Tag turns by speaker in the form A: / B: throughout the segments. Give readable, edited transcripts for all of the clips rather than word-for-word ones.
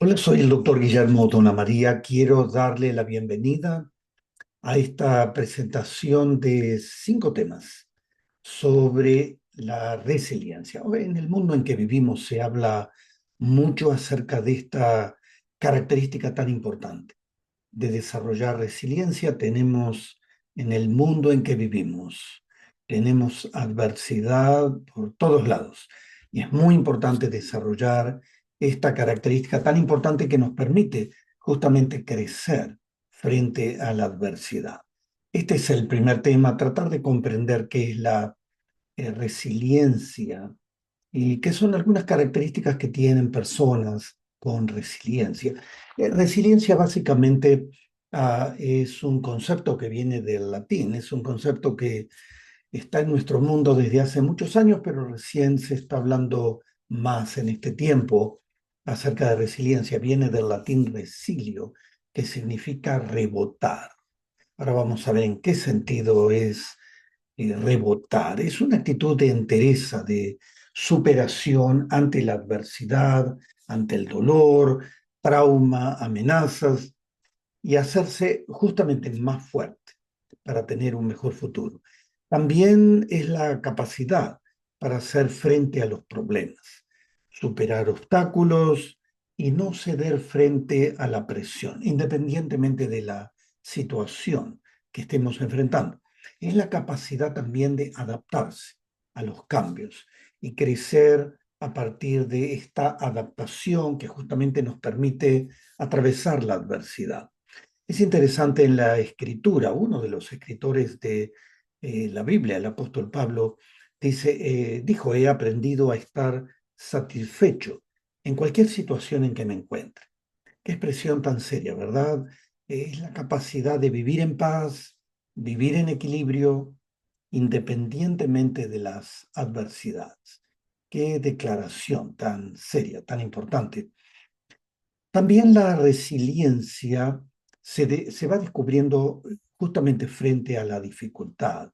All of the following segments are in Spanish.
A: Hola, soy el doctor Guillermo María. Quiero darle la bienvenida a esta presentación de 5 temas sobre la resiliencia. Hoy, en el mundo en que vivimos se habla mucho acerca de esta característica tan importante de desarrollar resiliencia. Tenemos en el mundo en que vivimos, tenemos adversidad por todos lados y es muy importante desarrollar esta característica tan importante que nos permite justamente crecer frente a la adversidad. Este es el primer tema, tratar de comprender qué es la resiliencia y qué son algunas características que tienen personas con resiliencia. Resiliencia básicamente es un concepto que viene del latín, es un concepto que está en nuestro mundo desde hace muchos años, pero recién se está hablando más en este tiempo acerca de resiliencia. Viene del latín resilio, que significa rebotar. Ahora vamos a ver en qué sentido es rebotar. Es una actitud de entereza, de superación ante la adversidad, ante el dolor, trauma, amenazas, y hacerse justamente más fuerte para tener un mejor futuro. También es la capacidad para hacer frente a los problemas, superar obstáculos y no ceder frente a la presión, independientemente de la situación que estemos enfrentando. Es la capacidad también de adaptarse a los cambios y crecer a partir de esta adaptación que justamente nos permite atravesar la adversidad. Es interesante en la escritura, uno de los escritores de la Biblia, el apóstol Pablo, dijo, he aprendido a estar satisfecho en cualquier situación en que me encuentre. Qué expresión tan seria, ¿verdad? Es la capacidad de vivir en paz, vivir en equilibrio, independientemente de las adversidades. Qué declaración tan seria, tan importante. También la resiliencia se va descubriendo justamente frente a la dificultad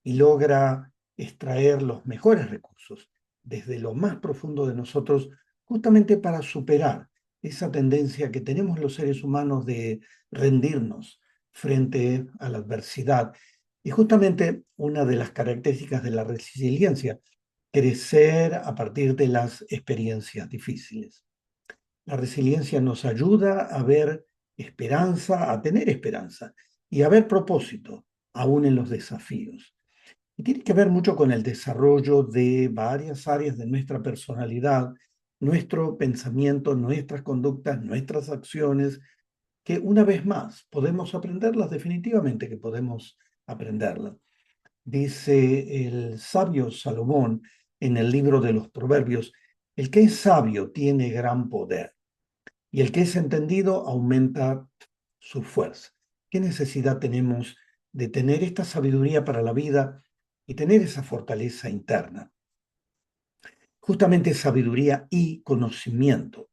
A: y logra extraer los mejores recursos desde lo más profundo de nosotros, justamente para superar esa tendencia que tenemos los seres humanos de rendirnos frente a la adversidad. Y justamente una de las características de la resiliencia, crecer a partir de las experiencias difíciles. La resiliencia nos ayuda a ver esperanza, a tener esperanza y a ver propósito, aún en los desafíos. Y tiene que ver mucho con el desarrollo de varias áreas de nuestra personalidad, nuestro pensamiento, nuestras conductas, nuestras acciones, que una vez más podemos aprenderlas, definitivamente que podemos aprenderlas. Dice el sabio Salomón en el libro de los Proverbios, el que es sabio tiene gran poder y el que es entendido aumenta su fuerza. ¿Qué necesidad tenemos de tener esta sabiduría para la vida y tener esa fortaleza interna? Justamente sabiduría y conocimiento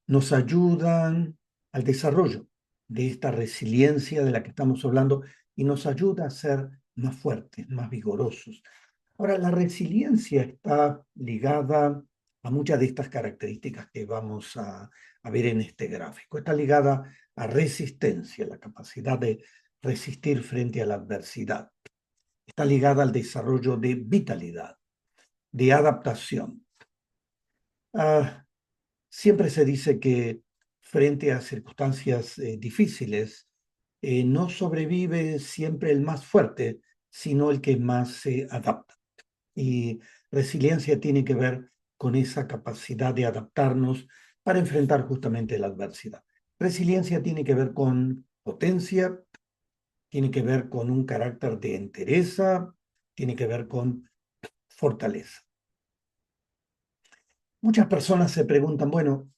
A: nos ayudan al desarrollo de esta resiliencia de la que estamos hablando y nos ayuda a ser más fuertes, más vigorosos. Ahora, la resiliencia está ligada a muchas de estas características que vamos a ver en este gráfico. Está ligada a resistencia, la capacidad de resistir frente a la adversidad. Está ligada al desarrollo de vitalidad, de adaptación. Ah, Siempre se dice que frente a circunstancias difíciles, no sobrevive siempre el más fuerte, sino el que más se adapta. Y resiliencia tiene que ver con esa capacidad de adaptarnos para enfrentar justamente la adversidad. Resiliencia tiene que ver con potencia, tiene que ver con un carácter de entereza, tiene que ver con fortaleza. Muchas personas se preguntan, bueno,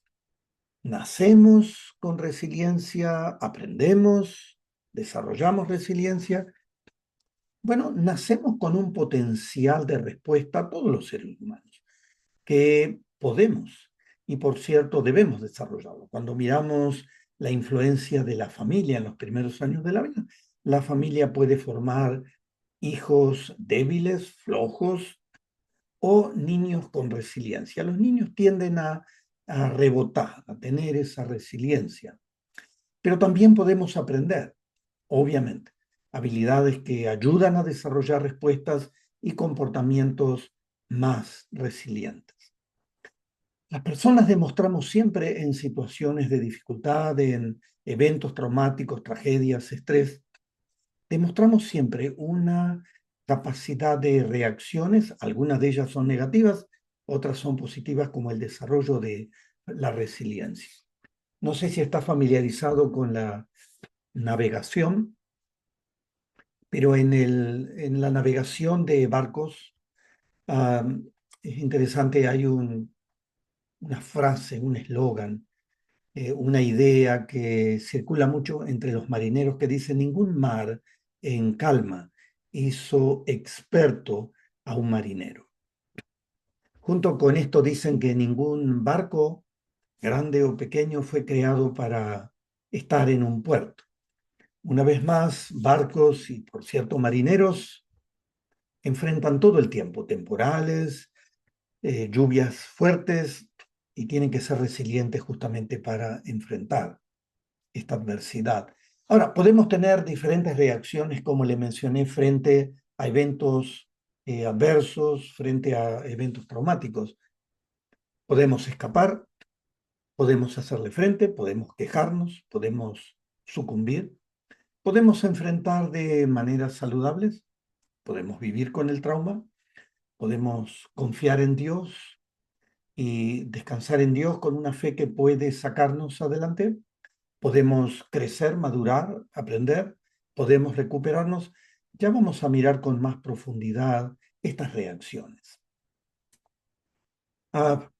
A: ¿nacemos con resiliencia? ¿Aprendemos? ¿Desarrollamos resiliencia? Bueno, nacemos con un potencial de respuesta a todos los seres humanos, que podemos y por cierto debemos desarrollarlo. Cuando miramos la influencia de la familia en los primeros años de la vida, la familia puede formar hijos débiles, flojos o niños con resiliencia. Los niños tienden a a rebotar, a tener esa resiliencia. Pero también podemos aprender, obviamente, habilidades que ayudan a desarrollar respuestas y comportamientos más resilientes. Las personas demostramos siempre en situaciones de dificultad, en eventos traumáticos, tragedias, estrés, demostramos siempre una capacidad de reacciones, algunas de ellas son negativas, otras son positivas, como el desarrollo de la resiliencia. No sé si está familiarizado con la navegación, pero en la navegación de barcos es interesante, hay una frase, un eslogan, una idea que circula mucho entre los marineros que dice: ningún mar en calma hizo experto a un marinero. Junto con esto dicen que ningún barco, grande o pequeño, fue creado para estar en un puerto. Una vez más, barcos y, por cierto, marineros enfrentan todo el tiempo temporales, lluvias fuertes, y tienen que ser resilientes justamente para enfrentar esta adversidad. Ahora, podemos tener diferentes reacciones, como le mencioné, frente a eventos adversos, frente a eventos traumáticos. Podemos escapar, podemos hacerle frente, podemos quejarnos, podemos sucumbir, podemos enfrentar de maneras saludables, podemos vivir con el trauma, podemos confiar en Dios y descansar en Dios con una fe que puede sacarnos adelante. Podemos crecer, madurar, aprender, podemos recuperarnos. Ya vamos a mirar con más profundidad estas reacciones. Ah,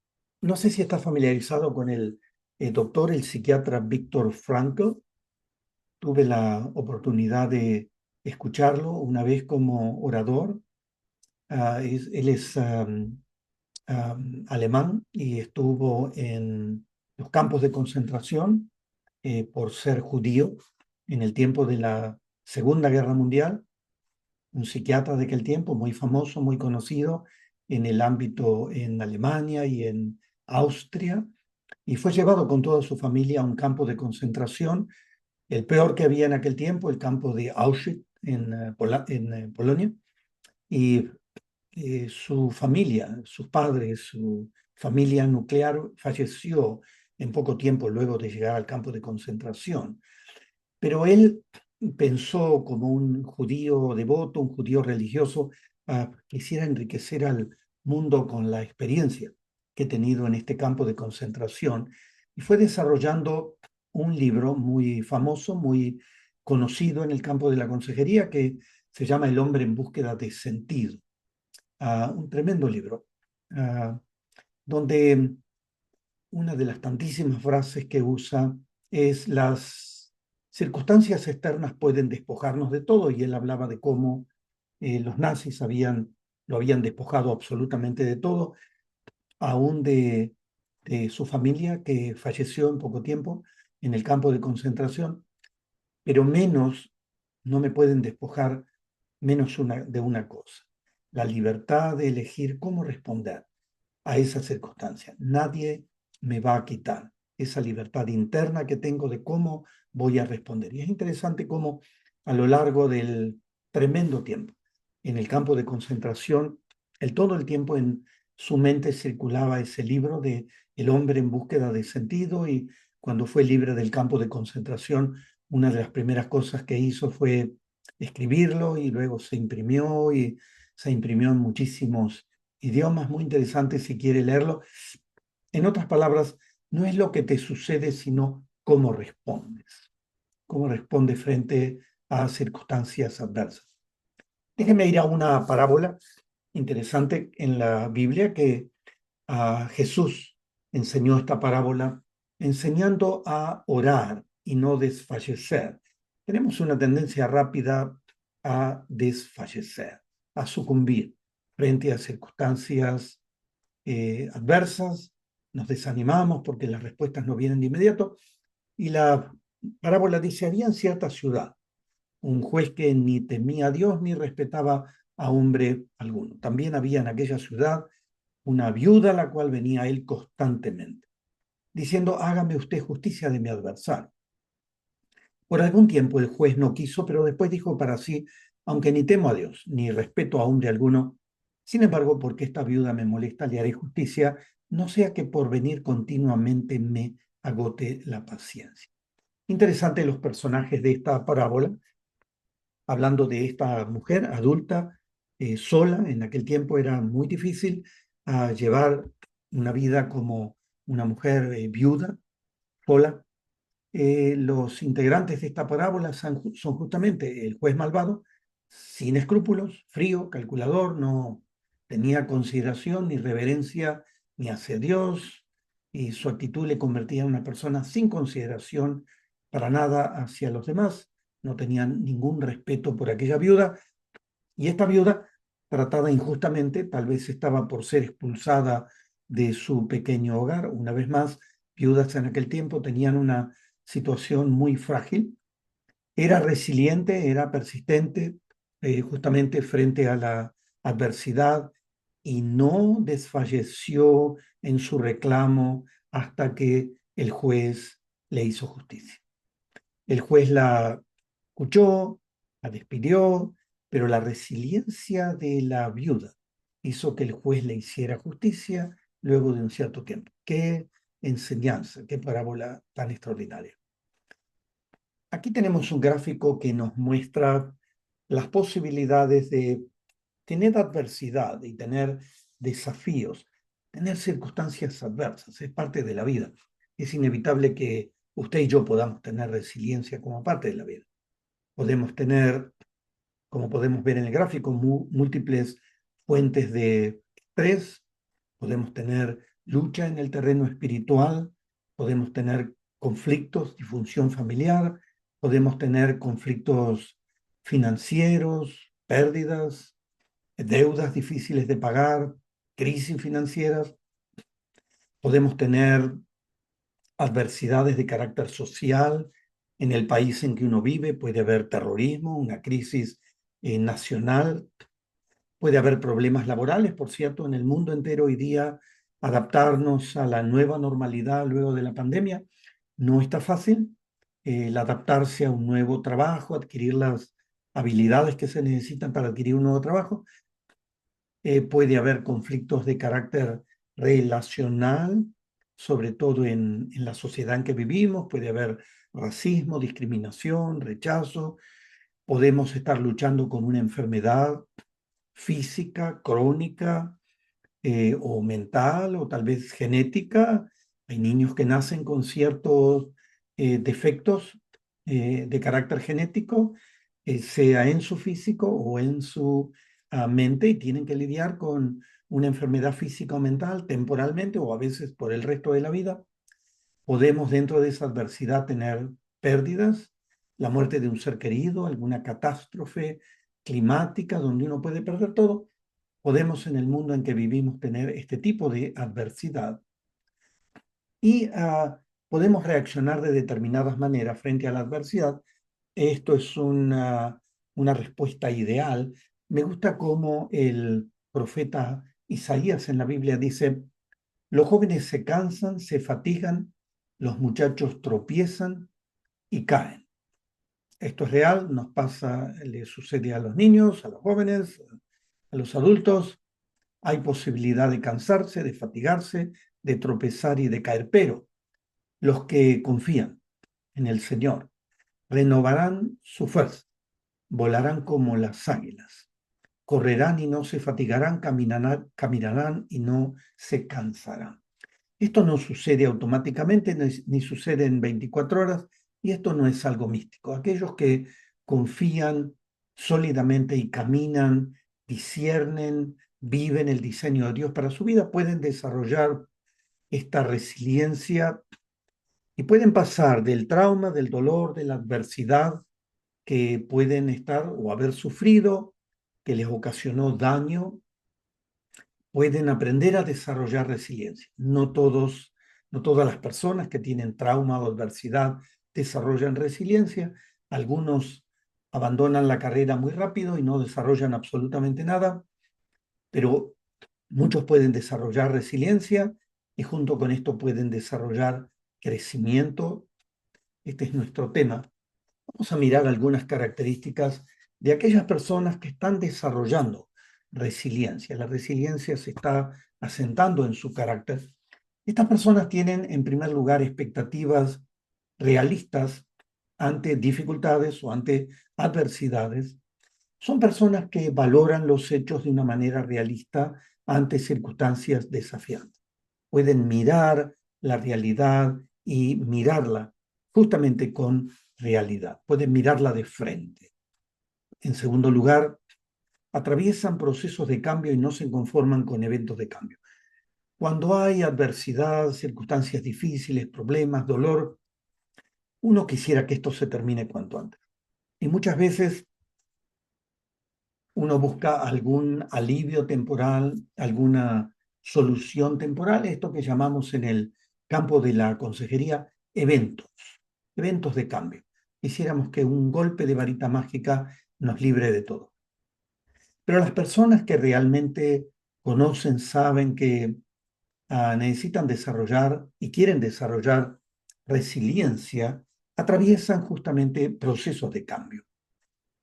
A: no sé si está familiarizado con el doctor, el psiquiatra Viktor Frankl. Tuve la oportunidad de escucharlo una vez como orador. Él es alemán y estuvo en los campos de concentración por ser judío en el tiempo de la Segunda Guerra Mundial, un psiquiatra de aquel tiempo muy famoso, muy conocido en el ámbito en Alemania y en Austria, y fue llevado con toda su familia a un campo de concentración, el peor que había en aquel tiempo, el campo de Auschwitz en Polonia, y su familia, sus padres, su familia nuclear falleció en poco tiempo luego de llegar al campo de concentración. Pero él pensó, como un judío devoto, un judío religioso, quisiera enriquecer al mundo con la experiencia que he tenido en este campo de concentración, y fue desarrollando un libro muy famoso, muy conocido en el campo de la consejería, que se llama El hombre en búsqueda de sentido. Un tremendo libro, donde una de las tantísimas frases que usa es: las circunstancias externas pueden despojarnos de todo, y él hablaba de cómo los nazis lo habían despojado absolutamente de todo, aún de su familia, que falleció en poco tiempo en el campo de concentración, pero menos no me pueden despojar menos de una cosa: la libertad de elegir cómo responder a esa circunstancia. Nadie me va a quitar esa libertad interna que tengo de cómo voy a responder. Y es interesante cómo a lo largo del tremendo tiempo en el campo de concentración, todo el tiempo en su mente circulaba ese libro de El hombre en búsqueda de sentido, y cuando fue libre del campo de concentración, una de las primeras cosas que hizo fue escribirlo, y luego se imprimió en muchísimos idiomas. Muy interesante si quiere leerlo. En otras palabras, no es lo que te sucede, sino cómo respondes. Cómo respondes frente a circunstancias adversas. Déjeme ir a una parábola interesante en la Biblia, que Jesús enseñó esta parábola enseñando a orar y no desfallecer. Tenemos una tendencia rápida a desfallecer, a sucumbir frente a circunstancias adversas, nos desanimamos porque las respuestas no vienen de inmediato. Y la parábola dice: había en cierta ciudad un juez que ni temía a Dios ni respetaba a hombre alguno. También había en aquella ciudad una viuda, la cual venía a él constantemente. diciendo, hágame usted justicia de mi adversario. Por algún tiempo el juez no quiso, pero después dijo para sí, aunque ni temo a Dios, ni respeto a hombre alguno, sin embargo, porque esta viuda me molesta, le haré justicia, no sea que por venir continuamente me agote la paciencia. Interesante los personajes de esta parábola, hablando de esta mujer adulta, sola, en aquel tiempo era muy difícil llevar una vida como una mujer viuda, sola. Los integrantes de esta parábola son justamente el juez malvado, sin escrúpulos, frío, calculador, no tenía consideración ni reverencia ni hacia Dios, y su actitud le convertía en una persona sin consideración para nada hacia los demás, no tenía ningún respeto por aquella viuda, y esta viuda, tratada injustamente, tal vez estaba por ser expulsada de su pequeño hogar. Una vez más, viudas en aquel tiempo tenían una situación muy frágil. Era resiliente, era persistente, justamente frente a la adversidad, y no desfalleció en su reclamo hasta que el juez le hizo justicia. El juez la escuchó, la despidió, pero la resiliencia de la viuda hizo que el juez le hiciera justicia luego de un cierto tiempo. Qué enseñanza, qué parábola tan extraordinaria. Aquí tenemos un gráfico que nos muestra las posibilidades de tener adversidad y tener desafíos, tener circunstancias adversas. Es parte de la vida. Es inevitable que usted y yo podamos tener resiliencia como parte de la vida. Podemos tener, como podemos ver en el gráfico, múltiples fuentes de estrés, podemos tener lucha en el terreno espiritual, podemos tener conflictos, disfunción familiar, podemos tener conflictos financieros, pérdidas, deudas difíciles de pagar, crisis financieras, podemos tener adversidades de carácter social en el país en que uno vive, puede haber terrorismo, una crisis nacional, puede haber problemas laborales, por cierto, en el mundo entero hoy día adaptarnos a la nueva normalidad luego de la pandemia no está fácil. El adaptarse a un nuevo trabajo, adquirir las habilidades que se necesitan para adquirir un nuevo trabajo. Puede haber conflictos de carácter relacional, sobre todo en la sociedad en que vivimos. Puede haber racismo, discriminación, rechazo. Podemos estar luchando con una enfermedad física, crónica, o mental, o tal vez genética. Hay niños que nacen con ciertos defectos de carácter genético, sea en su físico o en su mente, y tienen que lidiar con una enfermedad física o mental temporalmente o a veces por el resto de la vida. Podemos dentro de esa adversidad tener pérdidas, la muerte de un ser querido, alguna catástrofe climática donde uno puede perder todo. Podemos en el mundo en que vivimos tener este tipo de adversidad, y podemos reaccionar de determinadas maneras frente a la adversidad. Esto es una respuesta ideal. Me gusta cómo el profeta Isaías en la Biblia dice: los jóvenes se cansan, se fatigan, los muchachos tropiezan y caen. Esto es real, nos pasa, le sucede a los niños, a los jóvenes, a los adultos. Hay posibilidad de cansarse, de fatigarse, de tropezar y de caer, pero los que confían en el Señor renovarán su fuerza, volarán como las águilas, correrán y no se fatigarán, caminarán y no se cansarán. Esto no sucede automáticamente, ni sucede en 24 horas, y esto no es algo místico. Aquellos que confían sólidamente y caminan, disciernen, viven el diseño de Dios para su vida, pueden desarrollar esta resiliencia y pueden pasar del trauma, del dolor, de la adversidad que pueden estar o haber sufrido, que les ocasionó daño. Pueden aprender a desarrollar resiliencia. No todas las personas que tienen trauma o adversidad desarrollan resiliencia. Algunos abandonan la carrera muy rápido y no desarrollan absolutamente nada, pero muchos pueden desarrollar resiliencia y junto con esto pueden desarrollar crecimiento. Este es nuestro tema. Vamos a mirar algunas características de aquellas personas que están desarrollando resiliencia. La resiliencia se está asentando en su carácter. Estas personas tienen, en primer lugar, expectativas realistas ante dificultades o ante adversidades. Son personas que valoran los hechos de una manera realista ante circunstancias desafiantes. Pueden mirar la realidad y mirarla justamente con realidad. Pueden mirarla de frente. En segundo lugar, atraviesan procesos de cambio y no se conforman con eventos de cambio. Cuando hay adversidad, circunstancias difíciles, problemas, dolor, uno quisiera que esto se termine cuanto antes. Y muchas veces uno busca algún alivio temporal, alguna solución temporal, esto que llamamos en el campo de la consejería eventos de cambio. Quisiéramos que un golpe de varita mágica nos libre de todo. Pero las personas que realmente conocen, saben que necesitan desarrollar y quieren desarrollar resiliencia, atraviesan justamente procesos de cambio.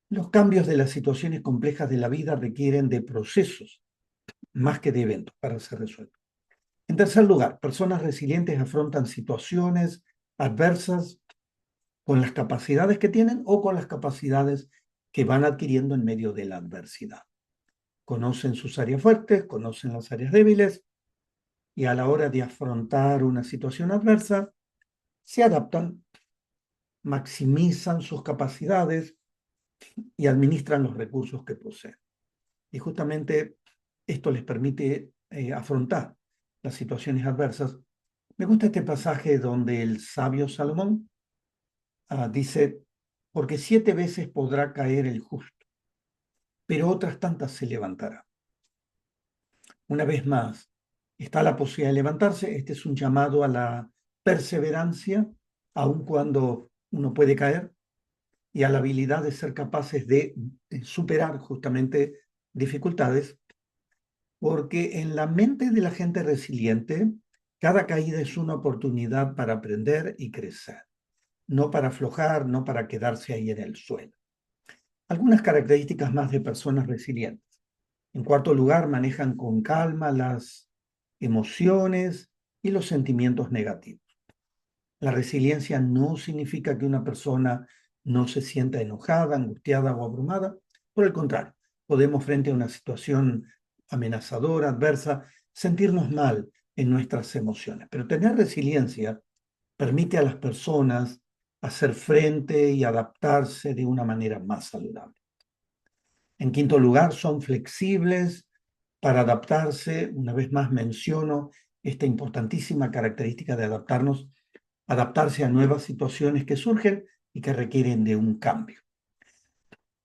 A: Los cambios de las situaciones complejas de la vida requieren de procesos más que de eventos para ser resueltos. En tercer lugar, personas resilientes afrontan situaciones adversas con las capacidades que tienen o con las capacidades que van adquiriendo en medio de la adversidad. Conocen sus áreas fuertes, conocen las áreas débiles y a la hora de afrontar una situación adversa, se adaptan, maximizan sus capacidades y administran los recursos que poseen. Y justamente esto les permite afrontar las situaciones adversas. Me gusta este pasaje donde el sabio Salomón dice, porque 7 veces podrá caer el justo, pero otras tantas se levantará. Una vez más, está la posibilidad de levantarse. Este es un llamado a la perseverancia, aun cuando uno puede caer, y a la habilidad de ser capaces de superar justamente dificultades, porque en la mente de la gente resiliente, cada caída es una oportunidad para aprender y crecer, no para aflojar, no para quedarse ahí en el suelo. Algunas características más de personas resilientes. En cuarto lugar, manejan con calma las emociones y los sentimientos negativos. La resiliencia no significa que una persona no se sienta enojada, angustiada o abrumada. Por el contrario, podemos frente a una situación amenazadora, adversa, sentirnos mal en nuestras emociones. Pero tener resiliencia permite a las personas hacer frente y adaptarse de una manera más saludable. En quinto lugar, son flexibles para adaptarse. Una vez más menciono esta importantísima característica de adaptarse a nuevas situaciones que surgen y que requieren de un cambio.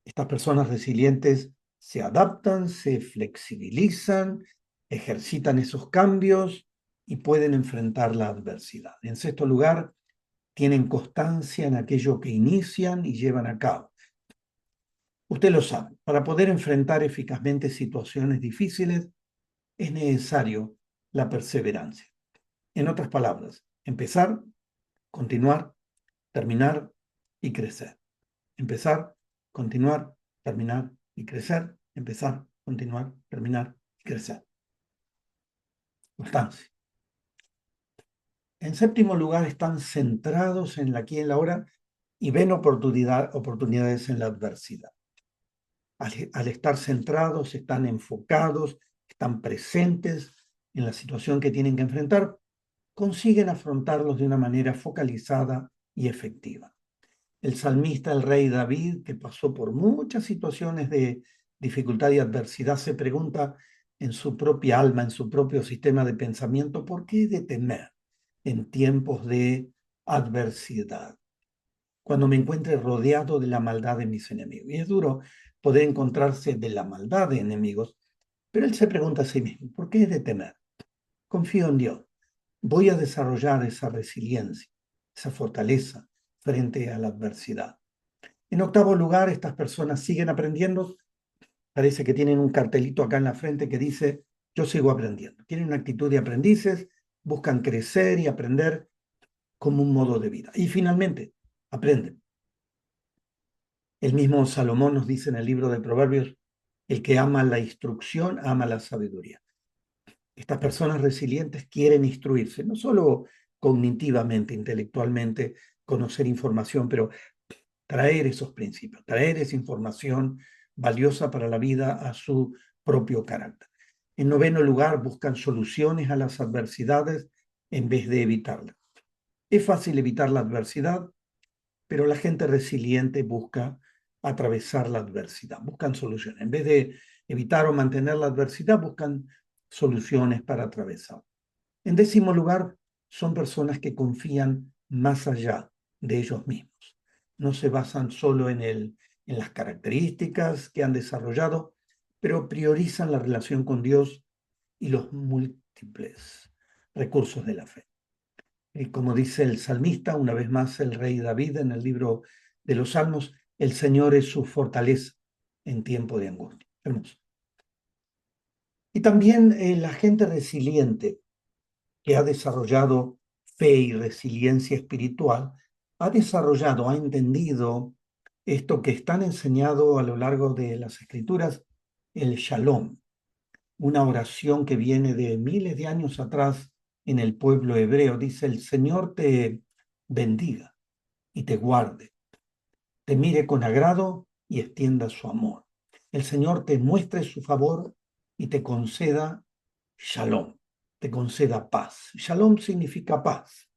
A: Estas personas resilientes se adaptan, se flexibilizan, ejercitan esos cambios y pueden enfrentar la adversidad. En sexto lugar, tienen constancia en aquello que inician y llevan a cabo. Usted lo sabe, para poder enfrentar eficazmente situaciones difíciles es necesario la perseverancia. En otras palabras, empezar, continuar, terminar y crecer. Empezar, continuar, terminar y crecer. Empezar, continuar, terminar y crecer. Constancia. En séptimo lugar, están centrados en la aquí y en la ahora y ven oportunidades en la adversidad. Al estar centrados, están enfocados, están presentes en la situación que tienen que enfrentar, consiguen afrontarlos de una manera focalizada y efectiva. El salmista, el rey David, que pasó por muchas situaciones de dificultad y adversidad, se pregunta en su propia alma, en su propio sistema de pensamiento, ¿por qué he de temer en tiempos de adversidad? Cuando me encuentre rodeado de la maldad de mis enemigos. Y es duro poder encontrarse de la maldad de enemigos, pero él se pregunta a sí mismo, ¿por qué he de temer? Confío en Dios. Voy a desarrollar esa resiliencia, esa fortaleza frente a la adversidad. En octavo lugar, estas personas siguen aprendiendo. Parece que tienen un cartelito acá en la frente que dice, yo sigo aprendiendo. Tienen una actitud de aprendices buscan crecer y aprender como un modo de vida. Y finalmente, aprenden. El mismo Salomón nos dice en el libro de Proverbios, el que ama la instrucción, ama la sabiduría. Estas personas resilientes quieren instruirse, no solo cognitivamente, intelectualmente, conocer información, pero traer esos principios, traer esa información valiosa para la vida a su propio carácter. En noveno lugar, buscan soluciones a las adversidades en vez de evitarlas. Es fácil evitar la adversidad, pero la gente resiliente busca atravesar la adversidad, buscan soluciones. En vez de evitar o mantener la adversidad, buscan soluciones para atravesar. En décimo lugar, son personas que confían más allá de ellos mismos. No se basan solo en las características que han desarrollado, pero priorizan la relación con Dios y los múltiples recursos de la fe. Como dice el salmista, una vez más el rey David en el libro de los Salmos, el Señor es su fortaleza en tiempo de angustia. Hermoso. Y también la gente resiliente que ha desarrollado fe y resiliencia espiritual, ha desarrollado, ha entendido esto que están enseñado a lo largo de las escrituras, el shalom, una oración que viene de miles de años atrás en el pueblo hebreo. Dice, el Señor te bendiga y te guarde, te mire con agrado y extienda su amor. El Señor te muestre su favor y te conceda shalom, te conceda paz. Shalom significa paz,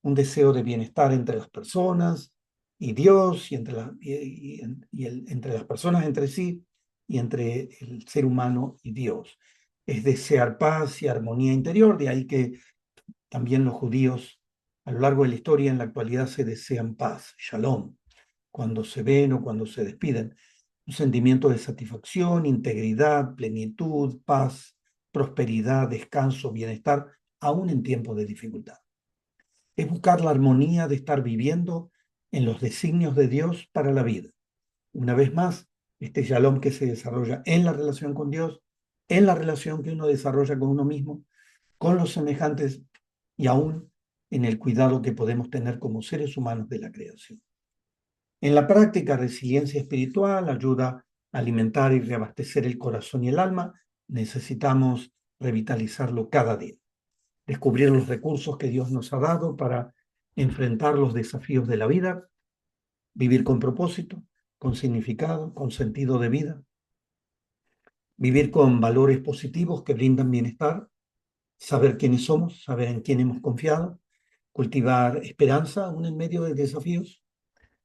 A: un deseo de bienestar entre las personas y Dios, y entre las personas entre sí, y entre el ser humano y Dios. Es desear paz y armonía interior, de ahí que también los judíos a lo largo de la historia en la actualidad se desean paz, shalom, cuando se ven o cuando se despiden. Un sentimiento de satisfacción, integridad, plenitud, paz, prosperidad, descanso, bienestar, aún en tiempos de dificultad. Es buscar la armonía de estar viviendo en los designios de Dios para la vida. Una vez más, este shalom que se desarrolla en la relación con Dios, en la relación que uno desarrolla con uno mismo, con los semejantes y aún en el cuidado que podemos tener como seres humanos de la creación. En la práctica, resiliencia espiritual ayuda a alimentar y reabastecer el corazón y el alma. Necesitamos revitalizarlo cada día, descubrir los recursos que Dios nos ha dado para enfrentar los desafíos de la vida, vivir con propósito, con significado, con sentido de vida, vivir con valores positivos que brindan bienestar, saber quiénes somos, saber en quién hemos confiado, cultivar esperanza aún en medio de desafíos,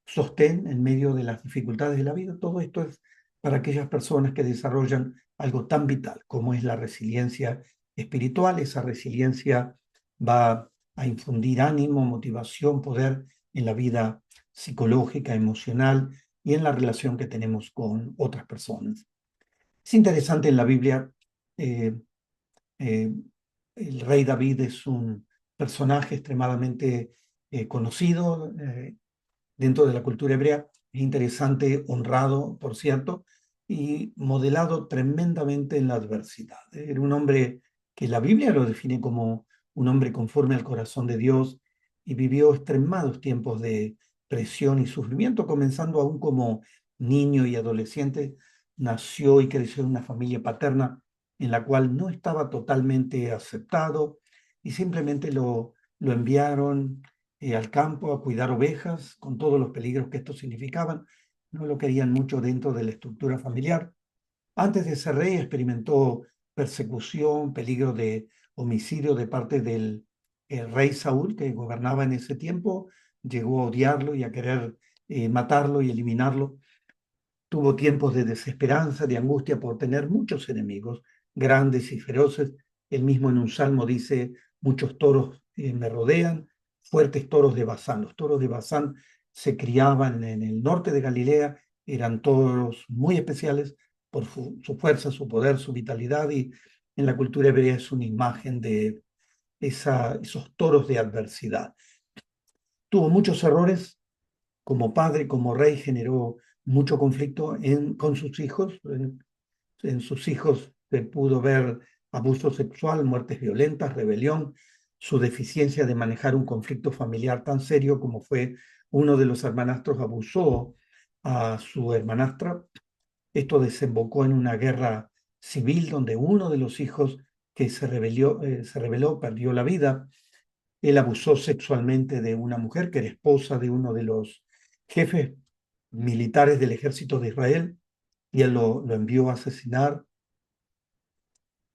A: sostén en medio de las dificultades de la vida. Todo esto es para aquellas personas que desarrollan algo tan vital como es la resiliencia espiritual. Esa resiliencia va a infundir ánimo, motivación, poder en la vida psicológica, emocional y en la relación que tenemos con otras personas. Es interesante en la Biblia, eh, eh, el rey David es un personaje extremadamente conocido, dentro de la cultura hebrea. Es interesante, honrado, por cierto, y modelado tremendamente en la adversidad. Era un hombre que la Biblia lo define como un hombre conforme al corazón de Dios y vivió extremados tiempos de presión y sufrimiento, comenzando aún como niño y adolescente. Nació y creció en una familia paterna en la cual no estaba totalmente aceptado y simplemente lo enviaron al campo a cuidar ovejas, con todos los peligros que esto significaban. No lo querían mucho dentro de la estructura familiar. Antes de ser rey experimentó persecución, peligro de homicidio de parte del rey Saúl, que gobernaba en ese tiempo. Llegó a odiarlo y a querer matarlo y eliminarlo. Tuvo tiempos de desesperanza, de angustia por tener muchos enemigos, grandes y feroces. Él mismo en un salmo dice, muchos toros me rodean, fuertes toros de Basán. Los toros de Basán se criaban en el norte de Galilea, eran toros muy especiales por su fuerza, su poder, su vitalidad, y en la cultura hebrea es una imagen de esos toros de adversidad. Tuvo muchos errores, como padre, como rey, generó mucho conflicto con sus hijos. En sus hijos se pudo ver abuso sexual, muertes violentas, rebelión. su deficiencia de manejar un conflicto familiar tan serio como fue uno de los hermanastros abusó a su hermanastra. Esto desembocó en una guerra civil donde uno de los hijos que se rebeló perdió la vida. Él abusó sexualmente de una mujer que era esposa de uno de los jefes militares del ejército de Israel y él lo envió a asesinar.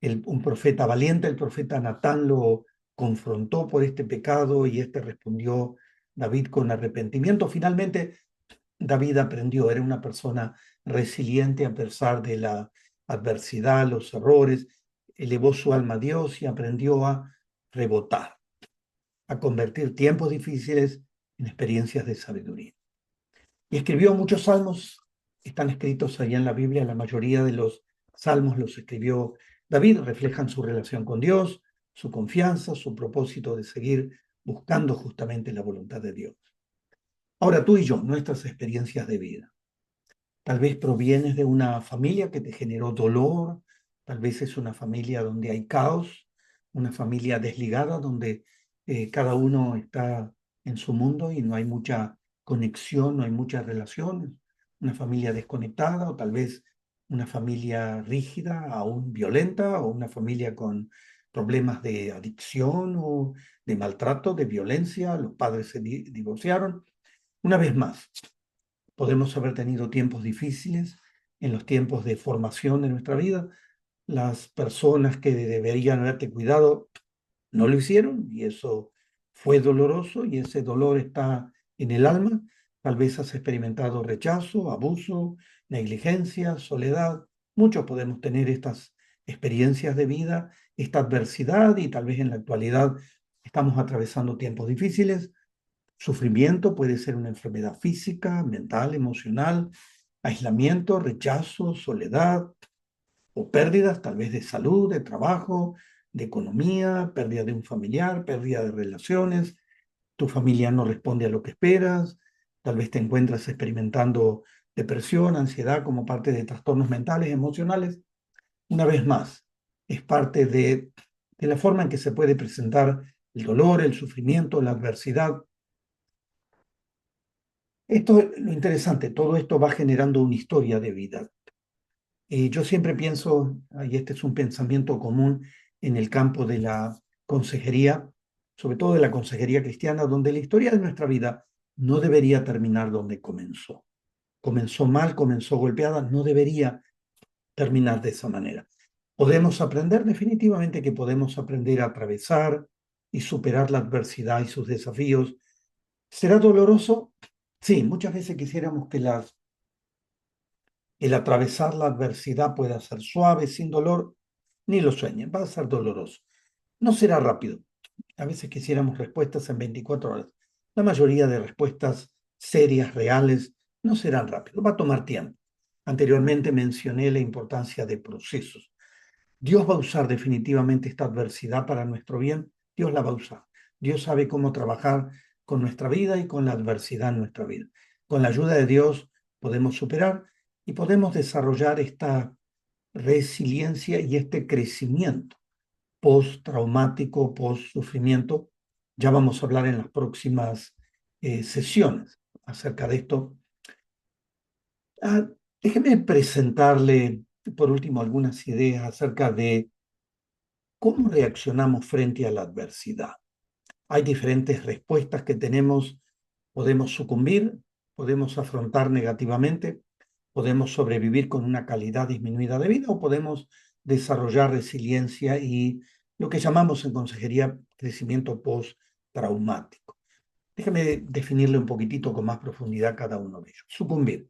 A: Un profeta valiente, el profeta Natán, lo confrontó por este pecado y este respondió David con arrepentimiento. Finalmente, David aprendió, era una persona resiliente a pesar de la adversidad, los errores, elevó su alma a Dios y aprendió a rebotar, a convertir tiempos difíciles en experiencias de sabiduría. Y escribió muchos salmos, están escritos ahí en la Biblia, la mayoría de los salmos los escribió David, reflejan su relación con Dios, su confianza, su propósito de seguir buscando justamente la voluntad de Dios. Ahora tú y yo, nuestras experiencias de vida. Tal vez provienes de una familia que te generó dolor, tal vez es una familia donde hay caos, una familia desligada donde cada uno está en su mundo y no hay mucha conexión, no hay muchas relaciones, una familia desconectada o tal vez una familia rígida, aún violenta, o una familia con problemas de adicción o de maltrato, de violencia, los padres se divorciaron. Una vez más, podemos haber tenido tiempos difíciles en los tiempos de formación de nuestra vida. Las personas que deberían haberte cuidado no lo hicieron y eso fue doloroso y ese dolor está en el alma. Tal vez has experimentado rechazo, abuso, negligencia, soledad. Muchos podemos tener estas experiencias de vida, esta adversidad y tal vez en la actualidad estamos atravesando tiempos difíciles. Sufrimiento puede ser una enfermedad física, mental, emocional, aislamiento, rechazo, soledad o pérdidas tal vez de salud, de trabajo, de economía, pérdida de un familiar, pérdida de relaciones, tu familia no responde a lo que esperas, tal vez te encuentras experimentando depresión, ansiedad como parte de trastornos mentales, emocionales. Una vez más, es parte de la forma en que se puede presentar el dolor, el sufrimiento, la adversidad. Esto es lo interesante, todo esto va generando una historia de vida. Y yo siempre pienso, y este es un pensamiento común en el campo de la consejería, sobre todo de la consejería cristiana, donde la historia de nuestra vida no debería terminar donde comenzó. Comenzó mal, comenzó golpeada, no debería terminar de esa manera. Podemos aprender, definitivamente que podemos aprender a atravesar y superar la adversidad y sus desafíos. ¿Será doloroso? Sí, muchas veces quisiéramos que el atravesar la adversidad pueda ser suave, sin dolor, ni lo sueñen, va a ser doloroso. No será rápido. A veces quisiéramos respuestas en 24 horas. La mayoría de respuestas serias, reales, no serán rápido, va a tomar tiempo. Anteriormente mencioné la importancia de procesos. Dios va a usar definitivamente esta adversidad para nuestro bien. Dios la va a usar. Dios sabe cómo trabajar con nuestra vida y con la adversidad en nuestra vida. Con la ayuda de Dios podemos superar y podemos desarrollar esta resiliencia y este crecimiento post-traumático, post-sufrimiento. Ya vamos a hablar en las próximas sesiones acerca de esto. Ah, déjeme presentarle, por último, algunas ideas acerca de cómo reaccionamos frente a la adversidad. Hay diferentes respuestas que tenemos. Podemos sucumbir, podemos afrontar negativamente, podemos sobrevivir con una calidad disminuida de vida o podemos desarrollar resiliencia y lo que llamamos en consejería crecimiento post-traumático. Déjame definirle un poquitito con más profundidad cada uno de ellos. Sucumbir.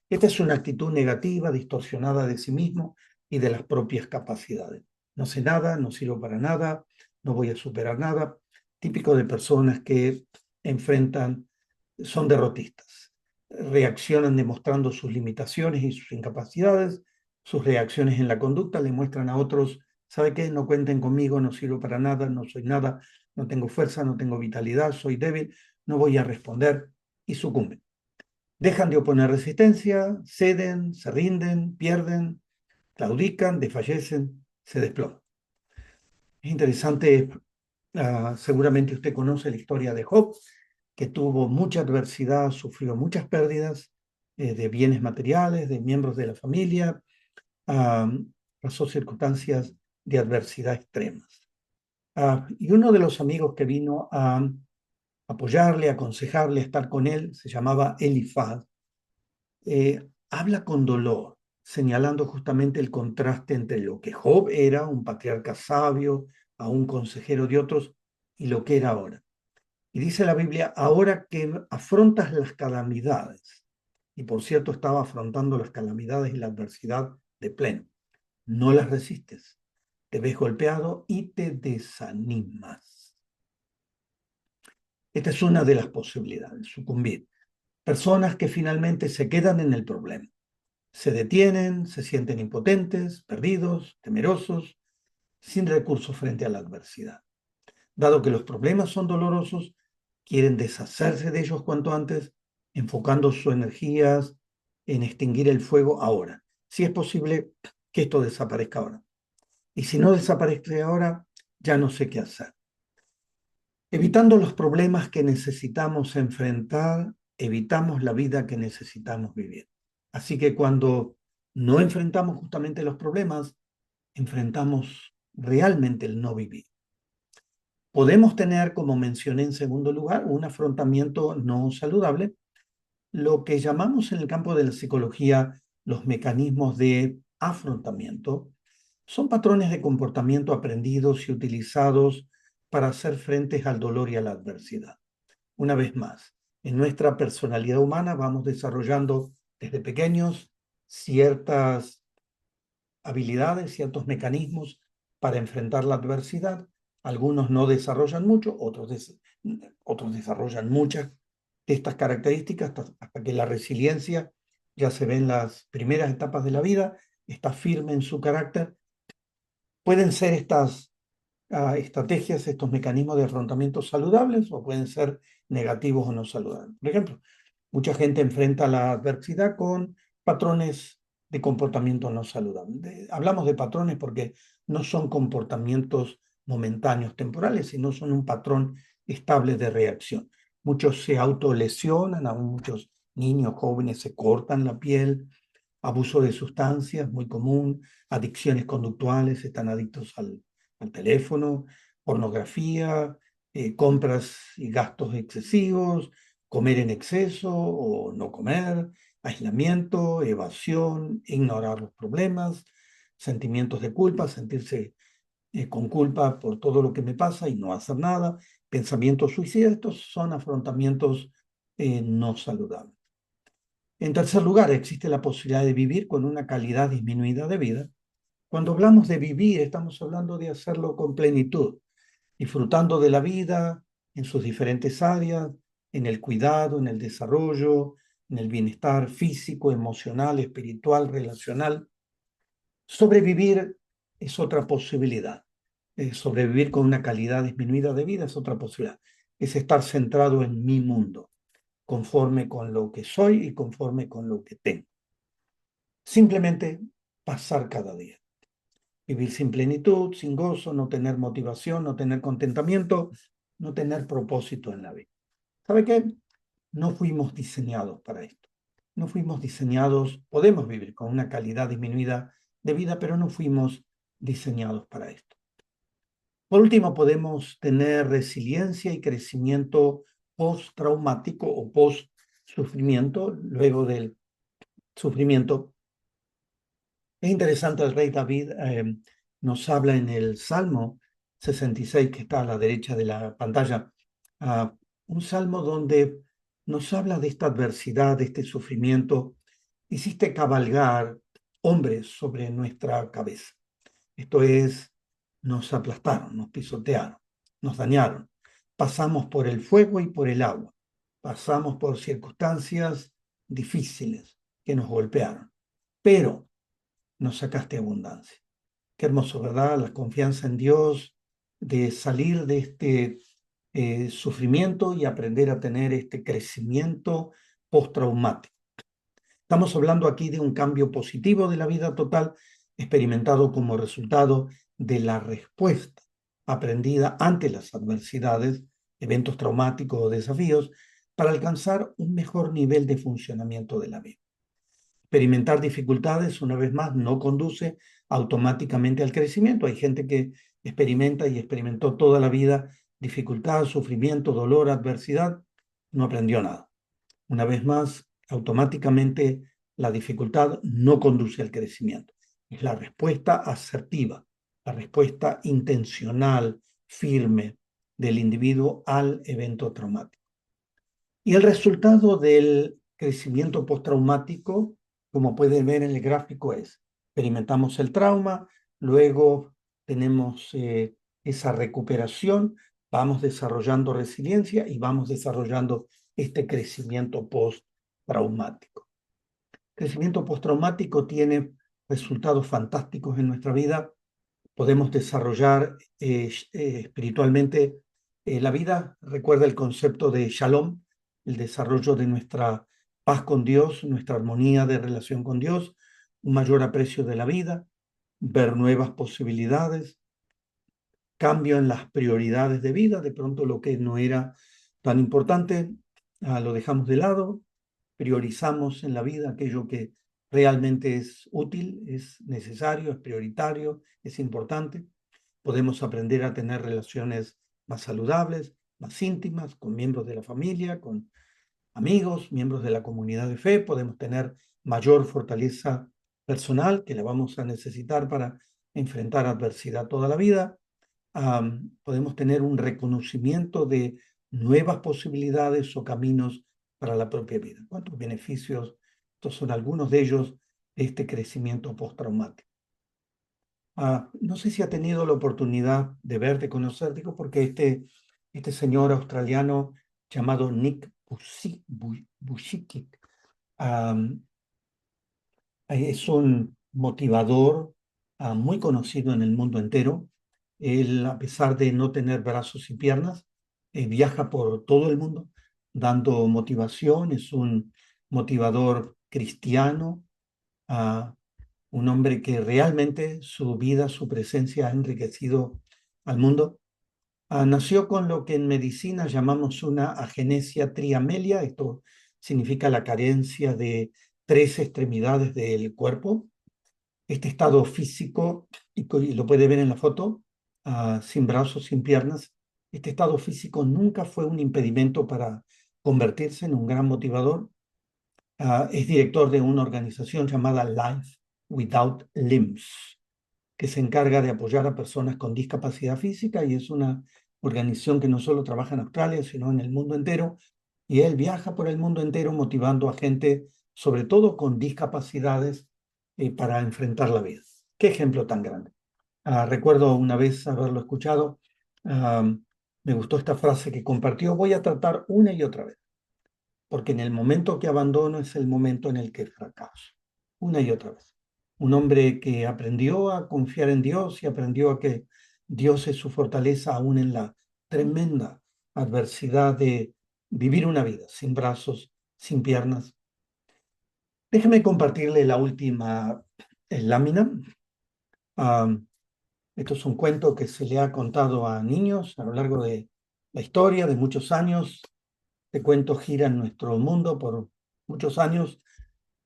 A: Esta es una actitud negativa, distorsionada de sí mismo y de las propias capacidades. No sé nada, no sirvo para nada, no voy a superar nada. Típico de personas que enfrentan, son derrotistas. Reaccionan demostrando sus limitaciones y sus incapacidades. Sus reacciones en la conducta le muestran a otros, ¿sabe qué? No cuenten conmigo, no sirvo para nada, no soy nada, no tengo fuerza, no tengo vitalidad, soy débil, no voy a responder y sucumben. Dejan de oponer resistencia, ceden, se rinden, pierden, claudican, desfallecen, se desploman. Es interesante Seguramente usted conoce la historia de Job, que tuvo mucha adversidad, sufrió muchas pérdidas de bienes materiales, de miembros de la familia, ah, pasó circunstancias de adversidad extremas. Y uno de los amigos que vino a apoyarle, a aconsejarle, a estar con él, se llamaba Elifaz, habla con dolor, señalando justamente el contraste entre lo que Job era, un patriarca sabio, a un consejero de otros, y lo que era ahora. Y dice la Biblia, ahora que afrontas las calamidades, y por cierto estaba afrontando las calamidades y la adversidad de pleno, no las resistes, te ves golpeado y te desanimas. Esta es una de las posibilidades, sucumbir. Personas que finalmente se quedan en el problema. Se detienen, se sienten impotentes, perdidos, temerosos, sin recursos frente a la adversidad. Dado que los problemas son dolorosos, quieren deshacerse de ellos cuanto antes, enfocando sus energías en extinguir el fuego ahora. Si es posible que esto desaparezca ahora. Y si no desaparece ahora, ya no sé qué hacer. Evitando los problemas que necesitamos enfrentar, evitamos la vida que necesitamos vivir. Así que cuando no enfrentamos justamente los problemas, enfrentamos realmente el no vivir. Podemos tener, como mencioné en segundo lugar, un afrontamiento no saludable, lo que llamamos en el campo de la psicología los mecanismos de afrontamiento. Son patrones de comportamiento aprendidos y utilizados para hacer frente al dolor y a la adversidad. Una vez más, en nuestra personalidad humana vamos desarrollando desde pequeños ciertas habilidades, ciertos mecanismos para enfrentar la adversidad. Algunos no desarrollan mucho, otros desarrollan muchas de estas características hasta que la resiliencia ya se ve en las primeras etapas de la vida, está firme en su carácter. Pueden ser estas estrategias, estos mecanismos de afrontamiento saludables o pueden ser negativos o no saludables. Por ejemplo, mucha gente enfrenta la adversidad con patrones de comportamiento no saludable. Hablamos de patrones porque no son comportamientos momentáneos, temporales, sino son un patrón estable de reacción. Muchos se autolesionan, aún muchos niños jóvenes se cortan la piel, abuso de sustancias, muy común, adicciones conductuales, están adictos al teléfono, pornografía, compras y gastos excesivos, comer en exceso o no comer, aislamiento, evasión, ignorar los problemas, sentimientos de culpa, sentirse con culpa por todo lo que me pasa y no hacer nada, pensamientos suicidas, estos son afrontamientos no saludables. En tercer lugar, existe la posibilidad de vivir con una calidad disminuida de vida. Cuando hablamos de vivir, estamos hablando de hacerlo con plenitud, disfrutando de la vida en sus diferentes áreas, en el cuidado, en el desarrollo, en el bienestar físico, emocional, espiritual, relacional. Sobrevivir es otra posibilidad. Sobrevivir con una calidad disminuida de vida es otra posibilidad. Es estar centrado en mi mundo, conforme con lo que soy y conforme con lo que tengo. Simplemente pasar cada día. Vivir sin plenitud, sin gozo, no tener motivación, no tener contentamiento, no tener propósito en la vida. ¿Sabe qué? No fuimos diseñados para esto. No fuimos diseñados, podemos vivir con una calidad disminuida de vida, pero no fuimos diseñados para esto. Por último, podemos tener resiliencia y crecimiento postraumático o post-sufrimiento, luego del sufrimiento. Es interesante, el rey David nos habla en el Salmo 66, que está a la derecha de la pantalla, un salmo donde nos habla de esta adversidad, de este sufrimiento. Hiciste cabalgar hombres sobre nuestra cabeza. Esto es, nos aplastaron, nos pisotearon, nos dañaron. Pasamos por el fuego y por el agua. Pasamos por circunstancias difíciles que nos golpearon. Pero nos sacaste abundancia. Qué hermoso, ¿verdad? La confianza en Dios, de salir de este sufrimiento y aprender a tener este crecimiento postraumático. Estamos hablando aquí de un cambio positivo de la vida total experimentado como resultado de la respuesta aprendida ante las adversidades, eventos traumáticos o desafíos, para alcanzar un mejor nivel de funcionamiento de la vida. Experimentar dificultades, una vez más, no conduce automáticamente al crecimiento. Hay gente que experimenta y experimentó toda la vida dificultad, sufrimiento, dolor, adversidad, no aprendió nada. Una vez más, automáticamente la dificultad no conduce al crecimiento. Es la respuesta asertiva, la respuesta intencional, firme del individuo al evento traumático. Y el resultado del crecimiento postraumático, como pueden ver en el gráfico, es: experimentamos el trauma, luego tenemos esa recuperación, vamos desarrollando resiliencia y vamos desarrollando este crecimiento postraumático. El crecimiento postraumático tiene resultados fantásticos en nuestra vida. Podemos desarrollar espiritualmente la vida. Recuerda el concepto de Shalom, el desarrollo de nuestra paz con Dios, nuestra armonía de relación con Dios, un mayor aprecio de la vida, ver nuevas posibilidades, cambio en las prioridades de vida. De pronto lo que no era tan importante lo dejamos de lado, priorizamos en la vida aquello que realmente es útil, es necesario, es prioritario, es importante. Podemos aprender a tener relaciones más saludables, más íntimas, con miembros de la familia, con amigos, miembros de la comunidad de fe. Podemos tener mayor fortaleza personal, que la vamos a necesitar para enfrentar adversidad toda la vida. Podemos tener un reconocimiento de nuevas posibilidades o caminos para la propia vida. ¿Cuántos beneficios? Estos son algunos de ellos de este crecimiento postraumático. No sé si ha tenido la oportunidad de ver, de conocer, digo, porque este señor australiano llamado Nick Vujicic es un motivador muy conocido en el mundo entero. Él, a pesar de no tener brazos y piernas, viaja por todo el mundo dando motivación. Es un motivador cristiano, un hombre que realmente su vida, su presencia ha enriquecido al mundo. Nació con lo que en medicina llamamos una agenesia triamelia. Esto significa la carencia de tres extremidades del cuerpo. Este estado físico, y lo puede ver en la foto, sin brazos, sin piernas, este estado físico nunca fue un impedimento para convertirse en un gran motivador. Es director de una organización llamada Life Without Limbs, que se encarga de apoyar a personas con discapacidad física, y es una organización que no solo trabaja en Australia, sino en el mundo entero. Y él viaja por el mundo entero motivando a gente, sobre todo con discapacidades, para enfrentar la vida. Qué ejemplo tan grande. Recuerdo una vez haberlo escuchado. Me gustó esta frase que compartió: voy a tratar una y otra vez, porque en el momento que abandono es el momento en el que fracaso. Una y otra vez. Un hombre que aprendió a confiar en Dios y aprendió a que Dios es su fortaleza aún en la tremenda adversidad de vivir una vida sin brazos, sin piernas. Déjame compartirle la última lámina. Esto es un cuento que se le ha contado a niños a lo largo de la historia, de muchos años. Este cuento gira en nuestro mundo por muchos años,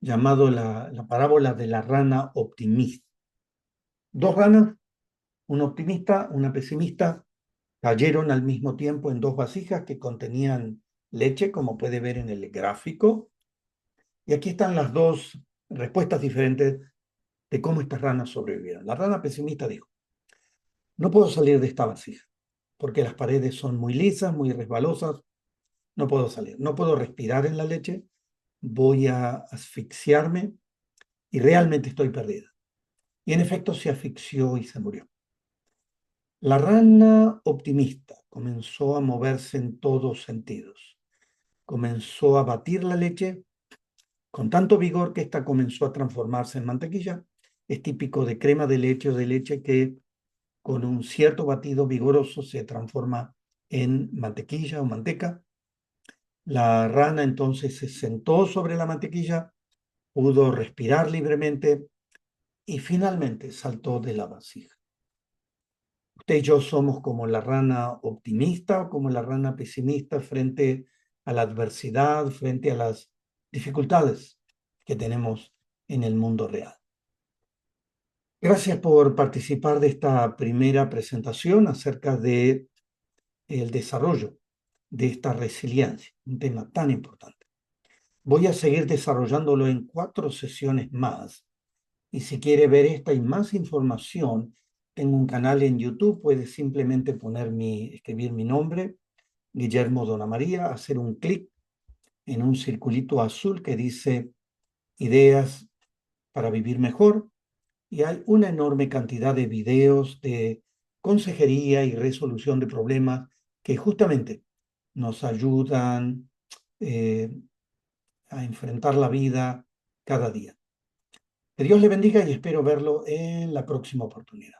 A: llamado la parábola de la rana optimista. Dos ranas, una optimista, una pesimista, cayeron al mismo tiempo en dos vasijas que contenían leche, como puede ver en el gráfico. Y aquí están las dos respuestas diferentes de cómo estas ranas sobrevivieron. La rana pesimista dijo: no puedo salir de esta vasija, porque las paredes son muy lisas, muy resbalosas. No puedo salir, no puedo respirar en la leche, voy a asfixiarme y realmente estoy perdida. Y en efecto se asfixió y se murió. La rana optimista comenzó a moverse en todos sentidos. Comenzó a batir la leche con tanto vigor que ésta comenzó a transformarse en mantequilla. Es típico de crema de leche o de leche que con un cierto batido vigoroso se transforma en mantequilla o manteca. La rana entonces se sentó sobre la mantequilla, pudo respirar libremente y finalmente saltó de la vasija. Usted y yo somos como la rana optimista o como la rana pesimista frente a la adversidad, frente a las dificultades que tenemos en el mundo real. Gracias por participar de esta primera presentación acerca de el desarrollo de esta resiliencia, un tema tan importante. Voy a seguir desarrollándolo en 4 sesiones más. Y si quiere ver esta y más información, tengo un canal en YouTube, puede simplemente escribir mi nombre, Guillermo Donamaría, hacer un clic en un circulito azul que dice Ideas para vivir mejor, y hay una enorme cantidad de videos de consejería y resolución de problemas que justamente nos ayudan eh, a enfrentar la vida cada día. Que Dios le bendiga y espero verlo en la próxima oportunidad.